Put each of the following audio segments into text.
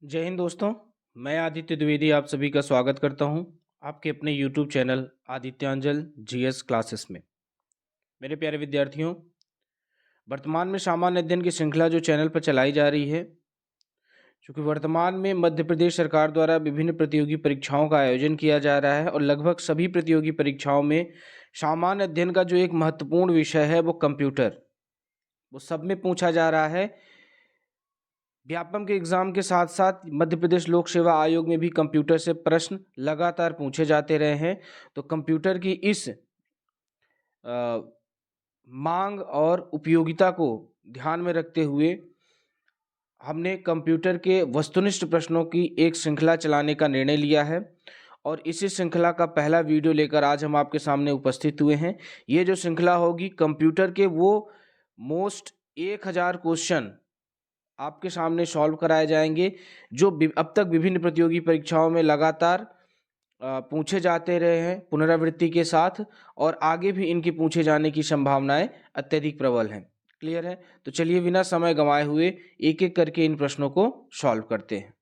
जय हिंद दोस्तों। मैं आदित्य द्विवेदी आप सभी का स्वागत करता हूं आपके अपने YouTube चैनल आदित्यांजल जीएस क्लासेस में। मेरे प्यारे विद्यार्थियों, वर्तमान में सामान्य अध्ययन की श्रृंखला जो चैनल पर चलाई जा रही है, चूँकि वर्तमान में मध्य प्रदेश सरकार द्वारा विभिन्न प्रतियोगी परीक्षाओं का आयोजन किया जा रहा है और लगभग सभी प्रतियोगी परीक्षाओं में सामान्य अध्ययन का जो एक महत्वपूर्ण विषय है वो कंप्यूटर, वो सब में पूछा जा रहा है। व्यापम के एग्ज़ाम के साथ साथ मध्य प्रदेश लोक सेवा आयोग में भी कंप्यूटर से प्रश्न लगातार पूछे जाते रहे हैं। तो कंप्यूटर की इस मांग और उपयोगिता को ध्यान में रखते हुए हमने कंप्यूटर के वस्तुनिष्ठ प्रश्नों की एक श्रृंखला चलाने का निर्णय लिया है और इसी श्रृंखला का पहला वीडियो लेकर आज हम आपके सामने उपस्थित हुए हैं। ये जो श्रृंखला होगी कंप्यूटर के वो मोस्ट 1000 क्वेश्चन आपके सामने सॉल्व कराए जाएंगे जो अब तक विभिन्न प्रतियोगी परीक्षाओं में लगातार पूछे जाते रहे हैं पुनरावृत्ति के साथ, और आगे भी इनके पूछे जाने की संभावनाएं अत्यधिक प्रबल हैं। क्लियर है? तो चलिए बिना समय गंवाए हुए एक एक करके इन प्रश्नों को सॉल्व करते हैं।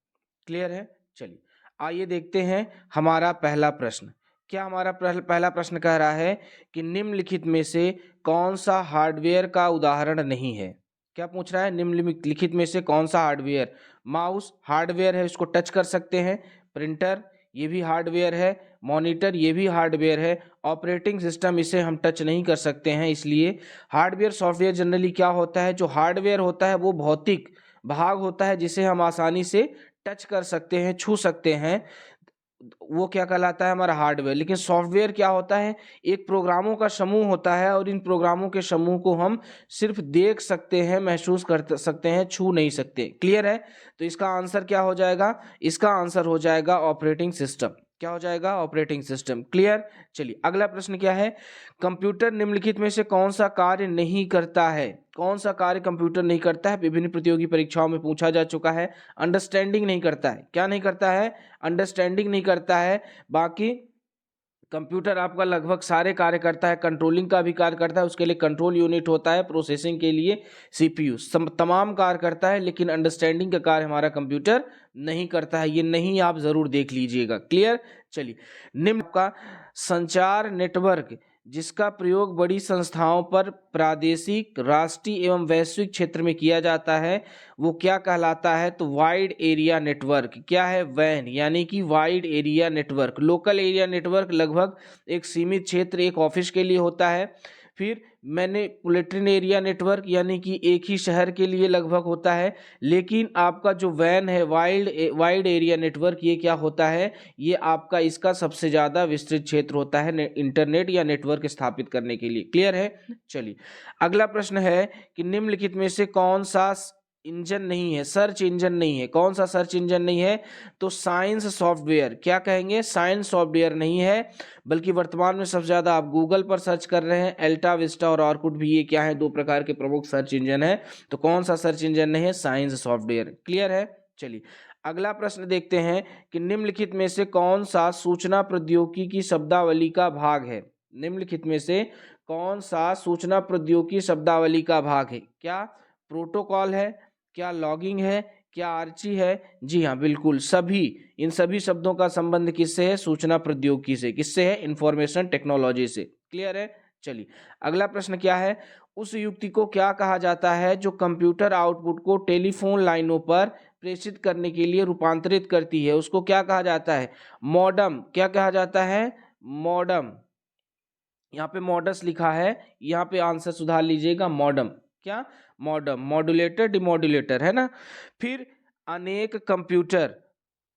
क्लियर है? चलिए आइए देखते हैं हमारा पहला प्रश्न। क्या हमारा पहला प्रश्न कह रहा है कि निम्नलिखित में से कौन सा हार्डवेयर का उदाहरण नहीं है। क्या पूछ रहा है? निम्नलिखित में से कौन सा हार्डवेयर? माउस हार्डवेयर है, इसको टच कर सकते हैं। प्रिंटर ये भी हार्डवेयर है। मॉनिटर ये भी हार्डवेयर है। ऑपरेटिंग सिस्टम इसे हम टच नहीं कर सकते हैं। इसलिए हार्डवेयर सॉफ्टवेयर जनरली क्या होता है, जो हार्डवेयर होता है वो भौतिक भाग होता है जिसे हम आसानी से टच कर सकते हैं, छू सकते हैं, वो क्या कहलाता है? हमारा हार्डवेयर। लेकिन सॉफ्टवेयर क्या होता है? एक प्रोग्रामों का समूह होता है और इन प्रोग्रामों के समूह को हम सिर्फ देख सकते हैं, महसूस कर सकते हैं, छू नहीं सकते। क्लियर है? तो इसका आंसर क्या हो जाएगा? इसका आंसर हो जाएगा ऑपरेटिंग सिस्टम। क्या हो जाएगा? Operating system. क्लियर? चलिए अगला प्रश्न क्या है? कंप्यूटर निम्नलिखित में से कौन सा कार्य नहीं करता है? कौन सा कार्य कंप्यूटर नहीं करता है? विभिन्न प्रतियोगी परीक्षाओं में पूछा जा चुका है। अंडरस्टैंडिंग नहीं करता है। क्या नहीं करता है? अंडरस्टैंडिंग नहीं करता है। बाकी कंप्यूटर आपका लगभग सारे कार्य करता है। कंट्रोलिंग का भी कार्य करता है, उसके लिए कंट्रोल यूनिट होता है। प्रोसेसिंग के लिए सीपीयू, तमाम कार्य करता है, लेकिन अंडरस्टैंडिंग का कार्य हमारा कंप्यूटर नहीं करता है। ये नहीं आप जरूर देख लीजिएगा। क्लियर? चलिए निम्न का संचार नेटवर्क जिसका प्रयोग बड़ी संस्थाओं पर प्रादेशिक, राष्ट्रीय एवं वैश्विक क्षेत्र में किया जाता है वो क्या कहलाता है? तो वाइड एरिया नेटवर्क। क्या है? वैन, यानी कि wide area network. Local area network लगभग एक सीमित क्षेत्र, एक ऑफिस के लिए होता है। फिर मैनिपुलेटरी एरिया नेटवर्क यानी कि एक ही शहर के लिए लगभग होता है। लेकिन आपका जो वैन है, वाइड एरिया नेटवर्क, ये क्या होता है? ये आपका इसका सबसे ज़्यादा विस्तृत क्षेत्र होता है इंटरनेट या नेटवर्क स्थापित करने के लिए। क्लियर है? चलिए अगला प्रश्न है कि निम्नलिखित में से कौन सा इंजन नहीं है, सर्च इंजन नहीं है? कौन सा सर्च इंजन नहीं है? तो साइंस सॉफ्टवेयर। क्या कहेंगे? साइंस सॉफ्टवेयर नहीं है, बल्कि वर्तमान में सबसे ज़्यादा आप गूगल पर सर्च कर रहे हैं। अल्टा विस्टा और ऑर्कुट भी ये क्या है? दो प्रकार के प्रमुख सर्च इंजन है। तो कौन सा सर्च इंजन नहीं है? Science software. क्लियर है? चलिए अगला प्रश्न देखते हैं कि निम्नलिखित में से कौन सा सूचना प्रौद्योगिकी की शब्दावली का भाग है? निम्नलिखित में से कौन सा सूचना प्रौद्योगिकी शब्दावली का भाग है? क्या प्रोटोकॉल है? क्या लॉगिंग है? क्या आर्ची है? जी हाँ, बिल्कुल सभी। इन सभी शब्दों का संबंध किससे है? सूचना प्रौद्योगिकी से। किससे है? इंफॉर्मेशन टेक्नोलॉजी से। क्लियर है? चलिए अगला प्रश्न क्या है? उस युक्ति को क्या कहा जाता है जो कंप्यूटर आउटपुट को टेलीफोन लाइनों पर प्रेषित करने के लिए रूपांतरित करती है? उसको क्या कहा जाता है? मॉडम। क्या कहा जाता है? मॉडम। यहाँ पे मॉडस लिखा है, यहाँ पे आंसर सुधार लीजिएगा। मॉडम। क्या? मॉडम। मॉड्यूलेटर, डिमॉड्यूलेटर, है ना? फिर अनेक कंप्यूटर,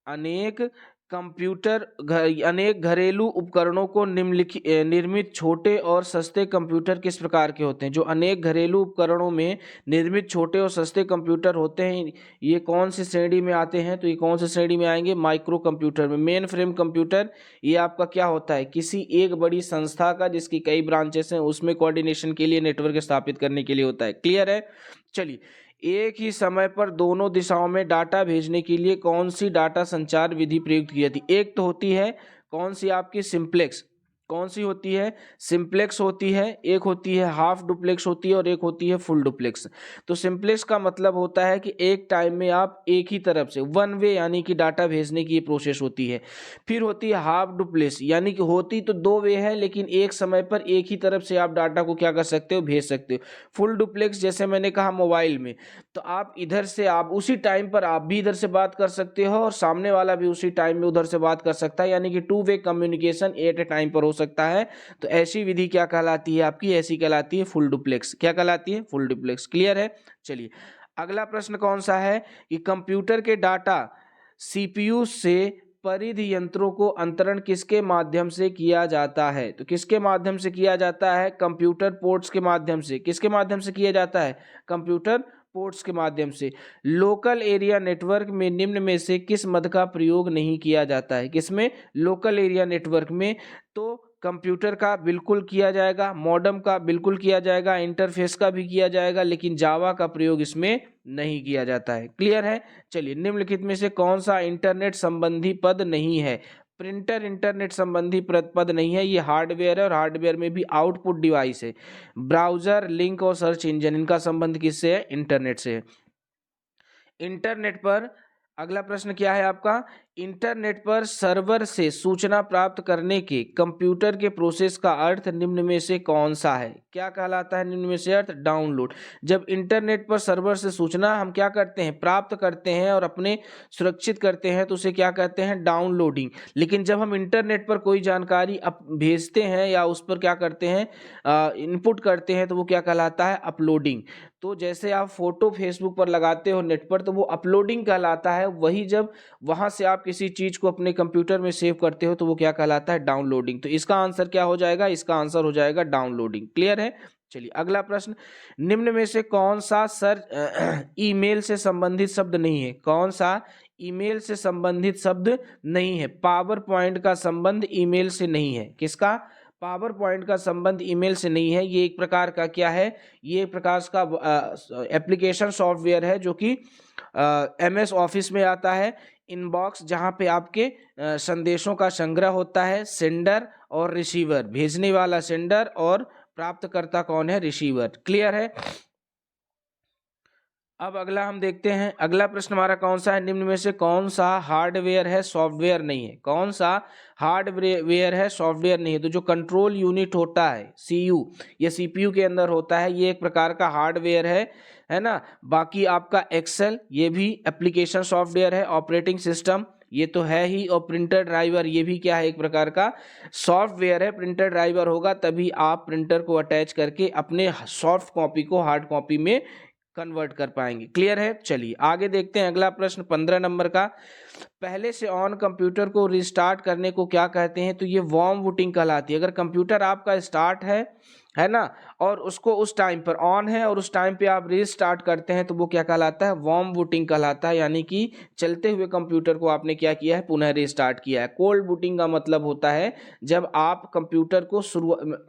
अनेक अनेक घरेलू उपकरणों को निर्मित छोटे और सस्ते कंप्यूटर किस प्रकार के होते हैं? जो अनेक घरेलू उपकरणों में निर्मित छोटे और सस्ते कंप्यूटर होते हैं, ये कौन सी श्रेणी में आते हैं? तो ये कौन सी श्रेणी में आएंगे? माइक्रो कंप्यूटर में। मेन फ्रेम कंप्यूटर ये आपका क्या होता है? किसी एक बड़ी संस्था का जिसकी कई ब्रांचेस हैं उसमें कोऑर्डिनेशन के लिए, नेटवर्क स्थापित करने के लिए होता है। क्लियर है? चलिए एक ही समय पर दोनों दिशाओं में डाटा भेजने के लिए कौन सी डाटा संचार विधि प्रयुक्त की जाती है? एक तो होती है कौन सी? आपकी सिंप्लेक्स। कौन सी होती है? सिंप्लेक्स होती है, एक होती है हाफ डुप्लेक्स होती है और एक होती है फुल डुप्लेक्स। तो सिंप्लेक्स का मतलब होता है कि एक टाइम में आप एक ही तरफ से वन वे यानी कि डाटा भेजने की ये प्रोसेस होती है। फिर होती है हाफ डुप्लेक्स यानी कि होती तो दो वे है लेकिन एक समय पर एक ही तरफ से आप डाटा को क्या कर सकते हो? भेज सकते हो। फुल डुप्लेक्स जैसे मैंने कहा मोबाइल में, तो आप इधर से आप उसी टाइम पर आप भी इधर से बात कर सकते हो और सामने वाला भी उसी टाइम में उधर से बात कर सकता है, यानी कि two way communication at A time पर हो सकता है। तो ऐसी विधि क्या कहलाती है आपकी? ऐसी कहलाती है फुल डुप्लेक्स। क्या कहलाती है? Full duplex. क्लियर है? चलिए अगला प्रश्न कौन सा है कि कंप्यूटर के डाटा सीपीयू से परिधि यंत्रों को अंतरण किसके माध्यम से किया जाता है? तो किसके माध्यम से किया जाता है? कंप्यूटर पोर्ट्स के माध्यम से। किसके माध्यम से किया जाता है? कंप्यूटर पोर्ट्स के माध्यम से। लोकल एरिया नेटवर्क में निम्न में से किस मद का प्रयोग नहीं किया जाता है? किसमें? लोकल एरिया नेटवर्क में। तो कंप्यूटर का बिल्कुल किया जाएगा, मॉडेम का बिल्कुल किया जाएगा, इंटरफेस का भी किया जाएगा, लेकिन जावा का प्रयोग इसमें नहीं किया जाता है। क्लियर है? चलिए निम्नलिखित में से कौन सा इंटरनेट संबंधी पद नहीं है? प्रिंटर इंटरनेट संबंधी पद नहीं है, ये हार्डवेयर है और हार्डवेयर में भी आउटपुट डिवाइस है। ब्राउजर, लिंक और सर्च इंजन, इनका संबंध किससे है? इंटरनेट से है। इंटरनेट पर अगला प्रश्न क्या है आपका? इंटरनेट पर सर्वर से सूचना प्राप्त करने के कंप्यूटर के प्रोसेस का अर्थ निम्न में से कौन सा है? क्या कहलाता है निम्न में से अर्थ? डाउनलोड। जब इंटरनेट पर सर्वर से सूचना हम क्या करते हैं? प्राप्त करते हैं और अपने सुरक्षित करते हैं, तो उसे क्या कहते हैं? डाउनलोडिंग। लेकिन जब हम इंटरनेट पर कोई जानकारी भेजते हैं या उस पर क्या करते हैं? इनपुट करते हैं, तो वो क्या कहलाता है? अपलोडिंग। तो जैसे आप फोटो फेसबुक पर लगाते हो नेट पर, तो वो अपलोडिंग कहलाता है। वही जब वहां से आप किसी चीज को अपने कंप्यूटर में सेव करते हो, तो वो क्या कहलाता है? डाउनलोडिंग। तो इसका आंसर क्या हो जाएगा? इसका आंसर हो जाएगा डाउनलोडिंग। क्लियर है? चलिए अगला प्रश्न, निम्न में से कौन सा ईमेल से संबंधित शब्द नहीं है? कौन सा ईमेल से संबंधित शब्द नहीं है? पावर पॉइंट का संबंध ईमेल से नहीं है। किसका? पावर पॉइंट का संबंध ईमेल से नहीं है। ये एक प्रकार का क्या है? ये एक प्रकार का एप्लीकेशन सॉफ्टवेयर है जो कि MS ऑफिस में आता है। इनबॉक्स जहाँ पे आपके संदेशों का संग्रह होता है। सेंडर और रिसीवर, भेजने वाला सेंडर और प्राप्तकर्ता कौन है? रिसीवर। क्लियर है? अब अगला हम देखते हैं, अगला प्रश्न हमारा कौन सा है? निम्न में से कौन सा हार्डवेयर है सॉफ्टवेयर नहीं है? कौन सा हार्डवेयर है सॉफ्टवेयर नहीं है? तो जो कंट्रोल यूनिट होता है CU, ये CPU के अंदर होता है, ये एक प्रकार का हार्डवेयर है ना। बाकी आपका एक्सेल, ये भी एप्लीकेशन सॉफ्टवेयर है। ऑपरेटिंग सिस्टम, ये तो है ही। और प्रिंटर ड्राइवर, ये भी क्या है? एक प्रकार का सॉफ्टवेयर है। प्रिंटर ड्राइवर होगा तभी आप प्रिंटर को अटैच करके अपने सॉफ्ट कॉपी को हार्ड कॉपी में कन्वर्ट कर पाएंगे। क्लियर है? चलिए आगे देखते हैं अगला प्रश्न 15 नंबर का। पहले से ऑन कंप्यूटर को रिस्टार्ट करने को क्या कहते हैं? तो ये वार्म बूटिंग कहलाती है। अगर कंप्यूटर आपका स्टार्ट है ना, और उसको उस टाइम पर ऑन है और उस टाइम पे आप रीस्टार्ट करते हैं, तो वो क्या कहलाता है? वार्म बूटिंग कहलाता है। यानी कि चलते हुए कंप्यूटर को आपने क्या किया है? पुनः रीस्टार्ट किया है। कोल्ड बूटिंग का मतलब होता है जब आप कंप्यूटर को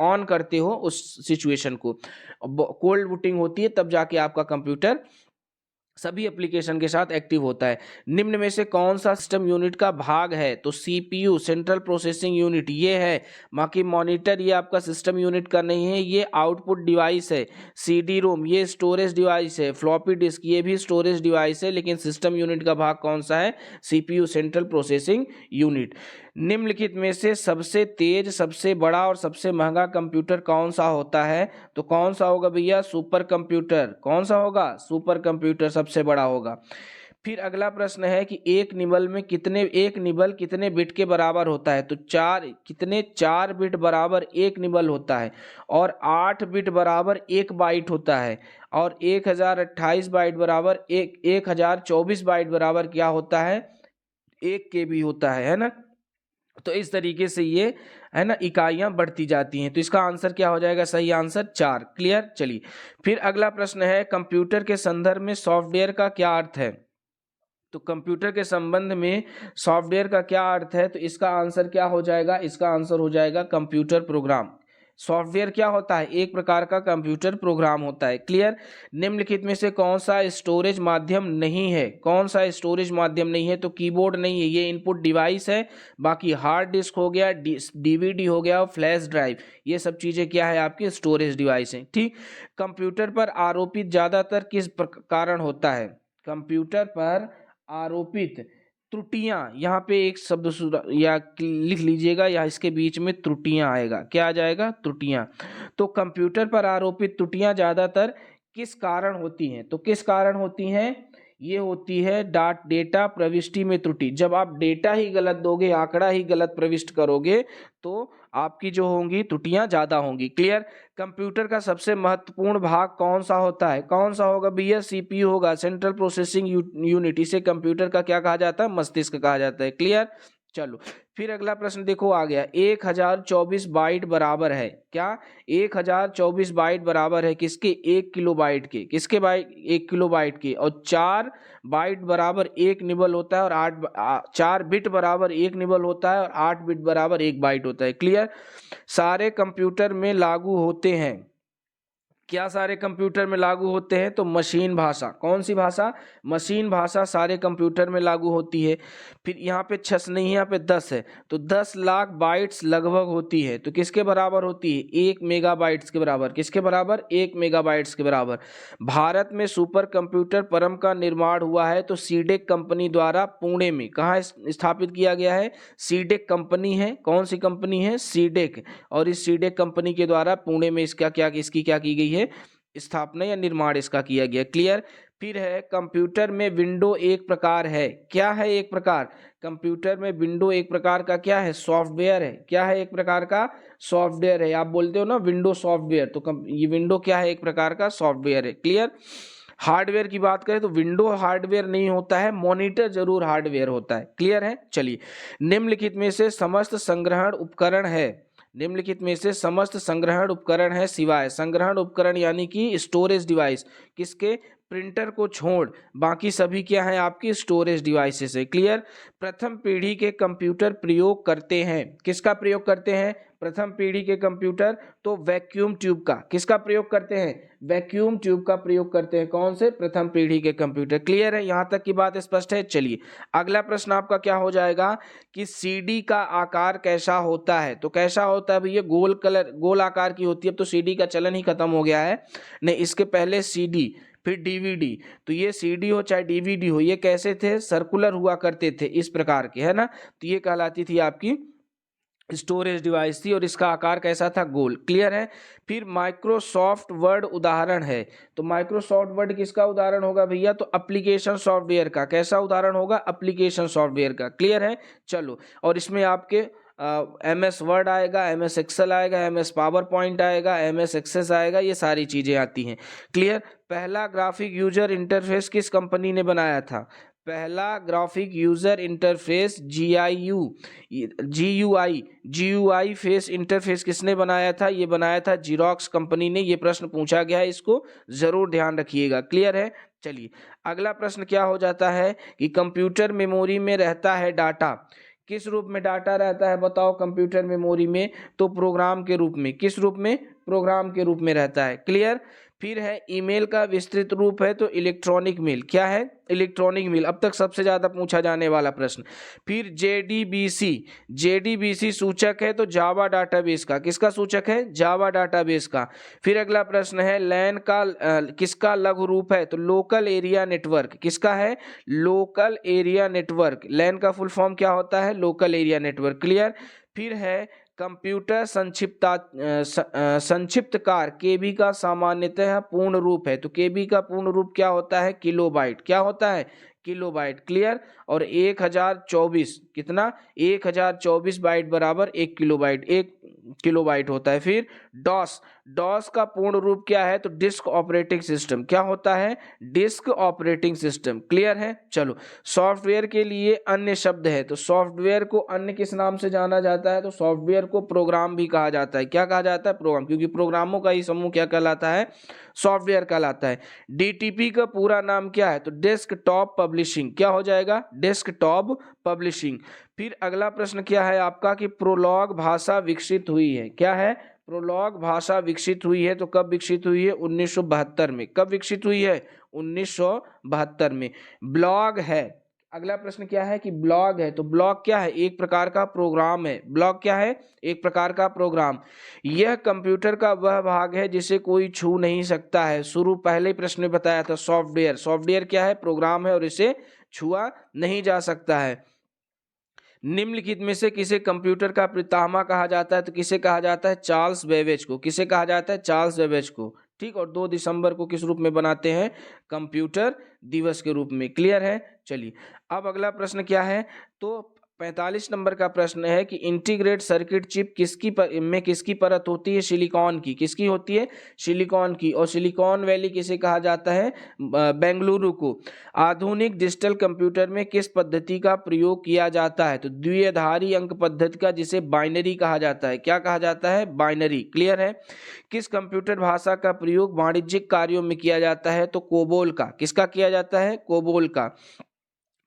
ऑन करते हो उस सिचुएशन को। कोल्ड बूटिंग होती है तब जाके आपका कंप्यूटर सभी एप्लीकेशन के साथ एक्टिव होता है। निम्न में से कौन सा सिस्टम यूनिट का भाग है? तो CPU, सेंट्रल प्रोसेसिंग यूनिट, ये है। बाकी मॉनिटर, ये आपका सिस्टम यूनिट का नहीं है, ये आउटपुट डिवाइस है। CD-ROM, ये स्टोरेज डिवाइस है। फ्लॉपी डिस्क, ये भी स्टोरेज डिवाइस है। लेकिन सिस्टम यूनिट का भाग कौन सा है? CPU, central processing unit. निम्नलिखित में से सबसे तेज, सबसे बड़ा और सबसे महंगा कंप्यूटर कौन सा होता है? तो कौन सा होगा भैया? Super computer. कौन सा होगा? सुपर कंप्यूटर सबसे बड़ा होगा। फिर अगला प्रश्न है कि एक निबल कितने बिट के बराबर होता है? तो 4 बिट बराबर एक निबल होता है और 8 बिट बराबर 1 बाइट होता है और 1028 बाइट बराबर 1024 बाइट बराबर क्या होता है? 1 KB होता है ना। तो इस तरीके से ये है ना इकाइयां बढ़ती जाती हैं। तो इसका आंसर क्या हो जाएगा? सही आंसर 4। क्लियर? चलिए फिर अगला प्रश्न है, कंप्यूटर के संदर्भ में सॉफ्टवेयर का क्या अर्थ है? तो कंप्यूटर के संबंध में सॉफ्टवेयर का क्या अर्थ है? तो इसका आंसर क्या हो जाएगा? इसका आंसर हो जाएगा कंप्यूटर प्रोग्राम। सॉफ्टवेयर क्या होता है? एक प्रकार का कंप्यूटर प्रोग्राम होता है। क्लियर? निम्नलिखित में से कौन सा स्टोरेज माध्यम नहीं है? कौन सा स्टोरेज माध्यम नहीं है? तो कीबोर्ड नहीं है, ये इनपुट डिवाइस है। बाकी हार्ड डिस्क हो गया, डीवीडी हो गया, फ्लैश ड्राइव, ये सब चीज़ें क्या है? आपकी स्टोरेज डिवाइस हैं। ठीक। कंप्यूटर पर आरोपित ज़्यादातर किस कारण होता है? कंप्यूटर पर आरोपित त्रुटियां, यहाँ पे एक शब्द या लिख लीजिएगा, या इसके बीच में त्रुटियां आएगा। क्या आ जाएगा? त्रुटियां। तो कंप्यूटर पर आरोपित त्रुटियां ज्यादातर किस कारण होती हैं? तो किस कारण होती हैं? ये होती है डेटा प्रविष्टि में त्रुटि। जब आप डेटा ही गलत दोगे, आंकड़ा ही गलत प्रविष्ट करोगे, तो आपकी जो होंगी त्रुटियां ज्यादा होंगी। क्लियर? कंप्यूटर का सबसे महत्वपूर्ण भाग कौन सा होता है? कौन सा होगा भैया? सीपीयू होगा, सेंट्रल प्रोसेसिंग यूनिट। इसे कंप्यूटर का क्या कहा जाता है? मस्तिष्क कहा जाता है। क्लियर? चलो, फिर अगला प्रश्न देखो आ गया। 1024 बाइट बराबर है क्या? 1024 बाइट बराबर है किसके? 1 किलो बाइट के। किसके? बाइट 1 किलो बाइट के। और 4 बाइट बराबर 1 निबल होता है, और 4 बिट बराबर 1 निबल होता है, और 8 बिट बराबर 1 बाइट होता है। क्लियर? सारे कंप्यूटर में लागू होते हैं। क्या सारे कंप्यूटर में लागू होते हैं? तो मशीन भाषा। कौन सी भाषा? मशीन भाषा सारे कंप्यूटर में लागू होती है। फिर यहाँ पे 6 नहीं है, यहाँ पे 10 है, तो 10 लाख बाइट्स लगभग होती है। तो किसके बराबर होती है? 1 मेगाबाइट्स के बराबर। किसके बराबर? 1 मेगाबाइट्स के बराबर। भारत में सुपर कंप्यूटर परम का निर्माण हुआ है तो सीडेक कंपनी द्वारा पुणे में। कहाँ स्थापित किया गया है? सीडेक कंपनी है। कौन सी कंपनी है? सीडेक। और इस सीडेक कंपनी के द्वारा पुणे में इसकी क्या की गई है? स्थापना या निर्माण इसका किया गया। क्लियर? फिर है कंप्यूटर में विंडो एक प्रकार है। क्या है? एक प्रकार। कंप्यूटर में विंडो एक प्रकार का क्या है? सॉफ्टवेयर है। क्या है? एक प्रकार का सॉफ्टवेयर है। आप बोलते हो ना विंडो सॉफ्टवेयर, तो ये विंडो क्या है? एक प्रकार का सॉफ्टवेयर है। क्लियर? हार्डवेयर की बात करें तो विंडो हार्डवेयर नहीं होता है, मॉनिटर जरूर हार्डवेयर होता है। क्लियर है? चलिए, निम्नलिखित में से समस्त संग्रहण उपकरण है। निम्नलिखित में से समस्त संग्रहण उपकरण है सिवाय। संग्रहण उपकरण यानी कि स्टोरेज डिवाइस किसके? प्रिंटर को छोड़ बाकी सभी क्या है? आपकी स्टोरेज डिवाइसेस है। क्लियर? प्रथम पीढ़ी के कंप्यूटर प्रयोग करते हैं। किसका प्रयोग करते हैं? प्रथम पीढ़ी के कंप्यूटर तो वैक्यूम ट्यूब का। किसका प्रयोग करते हैं? वैक्यूम ट्यूब का प्रयोग करते हैं। कौन से? प्रथम पीढ़ी के कंप्यूटर। क्लियर है? यहां तक की बात स्पष्ट है। चलिए, अगला प्रश्न आपका क्या हो जाएगा कि सीडी का आकार कैसा होता है? तो कैसा होता है भैया? गोल आकार की होती है। अब तो सीडी का चलन ही खत्म हो गया है। नहीं, इसके पहले सीडी, फिर डीवीडी। तो ये सीडी हो चाहे डीवीडी हो, ये कैसे थे? सर्कुलर हुआ करते थे, इस प्रकार के, है ना। तो ये कहलाती थी आपकी स्टोरेज डिवाइस थी, और इसका आकार कैसा था? गोल। क्लियर है? फिर माइक्रोसॉफ्ट वर्ड उदाहरण है। तो माइक्रोसॉफ्ट वर्ड किसका उदाहरण होगा भैया? तो एप्लीकेशन सॉफ्टवेयर का। कैसा उदाहरण होगा? एप्लीकेशन सॉफ्टवेयर का। क्लियर है? चलो, और इसमें आपके MS वर्ड आएगा, MS एक्सेल आएगा, MS पावर पॉइंट आएगा, MS एक्सेस आएगा, ये सारी चीज़ें आती हैं। क्लियर? पहला ग्राफिक यूजर इंटरफेस किस कंपनी ने बनाया था? पहला graphic user interface GUI face interface किसने बनाया था? ये बनाया था जीरोक्स कंपनी ने। ये प्रश्न पूछा गया है, इसको जरूर ध्यान रखिएगा। क्लियर है? चलिए, अगला प्रश्न क्या हो जाता है कि कंप्यूटर मेमोरी में रहता है डाटा। किस रूप में डाटा रहता है बताओ कंप्यूटर मेमोरी में? तो प्रोग्राम के रूप में। किस रूप में? प्रोग्राम के रूप में रहता है। क्लियर? फिर है ईमेल का विस्तृत रूप है तो इलेक्ट्रॉनिक मेल। क्या है? Electronic mail. अब तक सबसे ज्यादा पूछा जाने वाला प्रश्न। फिर जेडीबीसी सूचक है तो जावा डाटाबेस का। किसका सूचक है? जावा डाटाबेस का। फिर अगला प्रश्न है लैन का किसका लघु रूप है? तो लोकल एरिया नेटवर्क। किसका है? Local area network. लैन का फुल फॉर्म क्या होता है? Local area network. क्लियर? फिर है कंप्यूटर संक्षिप्तकार केबी का सामान्यतः पूर्ण रूप है। तो केबी का पूर्ण रूप क्या होता है? किलोबाइट। क्या होता है? किलोबाइट। क्लियर? और 1024 कितना? 1024 बाइट बराबर 1 किलोबाइट। 1 किलोबाइट होता है। फिर डॉस का पूर्ण रूप क्या है? तो डिस्क ऑपरेटिंग सिस्टम। क्या होता है? Disk operating system. क्लियर है? चलो, सॉफ्टवेयर के लिए अन्य शब्द है। तो सॉफ्टवेयर को अन्य किस नाम से जाना जाता है? तो सॉफ्टवेयर को प्रोग्राम भी कहा जाता है। क्या कहा जाता है? प्रोग्राम, क्योंकि प्रोग्रामों का ही समूह क्या कहलाता है? सॉफ्टवेयर कहलाता है। डीटीपी का पूरा नाम क्या है? तो डेस्कटॉप पब्लिशिंग। क्या हो जाएगा? Desktop publishing. फिर अगला प्रश्न क्या है आपका कि प्रोलॉग भाषा विकसित हुई है। क्या है? प्रोलॉग भाषा विकसित हुई है तो कब विकसित हुई है? 1972 में। कब विकसित हुई है? 1972 में। ब्लॉग है, अगला प्रश्न क्या है कि ब्लॉग है, तो ब्लॉग क्या है? एक प्रकार का प्रोग्राम है। ब्लॉग क्या है? एक प्रकार का प्रोग्राम। यह कंप्यूटर का वह भाग है जिसे कोई छू नहीं सकता है। शुरू पहले प्रश्न में बताया था सॉफ्टवेयर। सॉफ्टवेयर क्या है? प्रोग्राम है और इसे छुआ नहीं जा सकता है। निम्नलिखित में से किसे कंप्यूटर का पितामह कहा जाता है? तो किसे कहा जाता है? चार्ल्स बेबेज को। किसे कहा जाता है? चार्ल्स बेबेज को। ठीक, और 2 दिसंबर को किस रूप में बनाते हैं? कंप्यूटर दिवस के रूप में। क्लियर है? चलिए, अब अगला प्रश्न क्या है? तो 45 नंबर का प्रश्न है कि इंटीग्रेट सर्किट चिप किसकी परत होती है? सिलिकॉन की। किसकी होती है? सिलिकॉन की। और सिलिकॉन वैली किसे कहा जाता है? बेंगलुरु को। आधुनिक डिजिटल कंप्यूटर में किस पद्धति का प्रयोग किया जाता है? तो द्विआधारी अंक पद्धति का, जिसे बाइनरी कहा जाता है। क्या कहा जाता है? बाइनरी। क्लियर है? किस कंप्यूटर भाषा का प्रयोग वाणिज्यिक कार्यों में किया जाता है? तो कोबोल का। किसका किया जाता है? कोबोल का।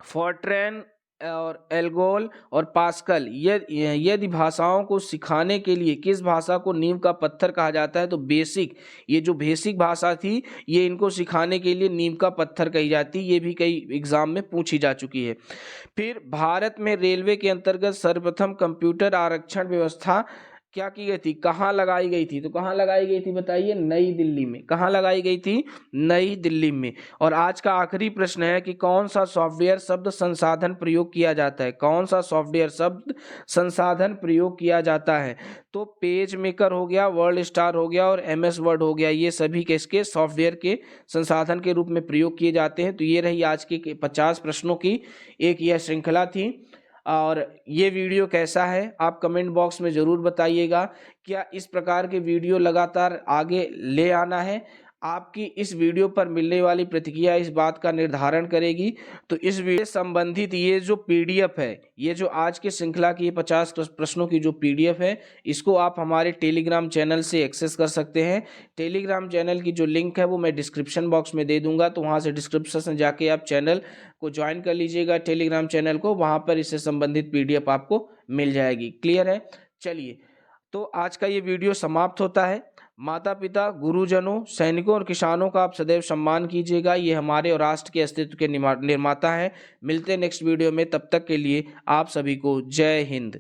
फॉर्ट्रैन और एल्गोल और पास्कल, यदि भाषाओं को सिखाने के लिए किस भाषा को नींव का पत्थर कहा जाता है? तो बेसिक। ये जो बेसिक भाषा थी, ये इनको सिखाने के लिए नींव का पत्थर कही जाती। ये भी कई एग्जाम में पूछी जा चुकी है। फिर भारत में रेलवे के अंतर्गत सर्वप्रथम कंप्यूटर आरक्षण व्यवस्था क्या की गई थी? कहाँ लगाई गई थी? तो कहाँ लगाई गई थी बताइए? नई दिल्ली में। कहाँ लगाई गई थी? नई दिल्ली में। और आज का आखिरी प्रश्न है कि कौन सा सॉफ्टवेयर शब्द संसाधन प्रयोग किया जाता है? कौन सा सॉफ्टवेयर शब्द संसाधन प्रयोग किया जाता है? तो पेज मेकर हो गया, वर्ल्ड स्टार हो गया और MS वर्ड हो गया। ये सभी किसके? सॉफ्टवेयर के संसाधन के रूप में प्रयोग किए जाते हैं। तो ये रही आज के 50 प्रश्नों की एक यह श्रृंखला थी। और ये वीडियो कैसा है आप कमेंट बॉक्स में ज़रूर बताइएगा। क्या इस प्रकार के वीडियो लगातार आगे ले आना है? आपकी इस वीडियो पर मिलने वाली प्रतिक्रिया इस बात का निर्धारण करेगी। तो इस वीडियो से संबंधित ये जो PDF है, ये जो आज की श्रृंखला की 50 प्रश्नों की जो PDF है, इसको आप हमारे टेलीग्राम चैनल से एक्सेस कर सकते हैं। टेलीग्राम चैनल की जो लिंक है वो मैं डिस्क्रिप्शन बॉक्स में दे दूंगा, तो वहाँ से डिस्क्रिप्शन से जाके आप चैनल को ज्वाइन कर लीजिएगा, टेलीग्राम चैनल को। वहाँ पर इससे संबंधित PDF आपको मिल जाएगी। क्लियर है? चलिए, तो आज का ये वीडियो समाप्त होता है। माता पिता, गुरुजनों, सैनिकों और किसानों का आप सदैव सम्मान कीजिएगा। ये हमारे और राष्ट्र के अस्तित्व के निर्माता हैं। मिलते हैं नेक्स्ट वीडियो में, तब तक के लिए आप सभी को जय हिंद।